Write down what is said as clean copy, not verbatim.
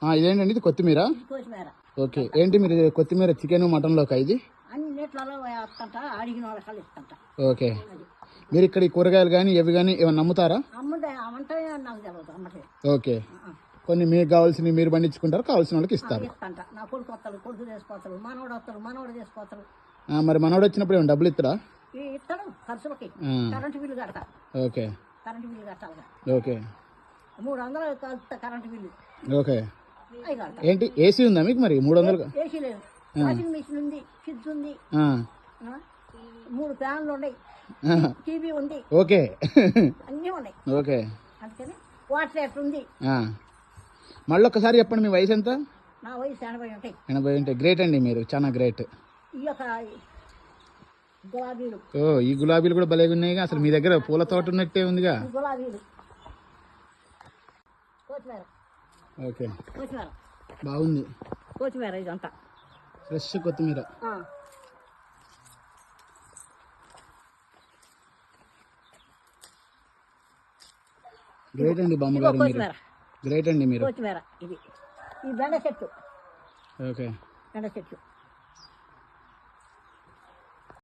ఇదేంటండి, ఇది కొత్తిమీర. కొత్తిమీర. ఓకే, ఏంటి మీరు కొత్తిమీర చికెన్ మటన్లోకి ఇది అన్నిట్లలో వేస్తంట, అడిగిన వాళ్ళకి ఇస్తంట. ఓకే, మీరు ఇక్కడ ఈ కూరగాయలు కానీ ఇవి కానీ ఏమైనా నమ్ముతారా? అమ్మంటే నాకు తెలియదు అమ్మటే. ఓకే, కొన్ని మీకు కావాల్సినవి మీరు పండించుకుంటారు, కావాల్సిన వాళ్ళకి ఇస్తారు. ఇస్తంట. నా కొడుకు వస్తారు, కొడుకు తీసుకొస్తారు, మనోడు వస్తారు, మనోడు తీసుకొస్తారు. మరి మనోడు వచ్చినప్పుడు ఏమైనా డబ్బులు ఇస్తారా? ఇస్తాడు, ఖర్చులకి. కరెంటు బిల్లు కడతా. ఓకే, కరెంటు బిల్లు కట్టాలి. ఓకే, 300 కలుపుతా కరెంటు బిల్లు. ఓకే, ఏంటి ఏసీ ఉందా మీకు? మరి 300. ఏసీ లేదు, వాషింగ్ మిషన్ ఉంది, ఫ్రిడ్జ్ ఉంది, 3 ఫ్యాన్లు ఉన్నాయి, టీవీ ఉంది. ఓకే, అన్నీ ఉన్నాయి. ఓకే, అందుకని వాటర్ హీటర్ ఉంది. మళ్ళీ ఒక్కసారి చెప్పండి, మీ వయసు ఎంత? నా వయసు 80 ఉంటాయి. 80 ఉంటాయి. గ్రేట్ అండి, మీరు చాలా గ్రేట్. ఈ యొక్క గులాబీలు. ఈ గులాబీలు కూడా భలేగా ఉన్నాయిగా. అసలు మీ దగ్గర పూల తోట ఉన్నట్టే ఉందిగా. గులాబీలు, కొత్తిమీర. ఓకే, కొత్తిమీర బాగుంది. కొత్తిమీర ఇదంతా ఫ్రెష్ కొత్తిమీర. గ్రేట్ అండి బామ్మగారు, గ్రేట్ అండి మీరు. కొత్తిమీర. ఇది ఈ బెండ చెట్టు. ఓకే, బెండ చెట్టు.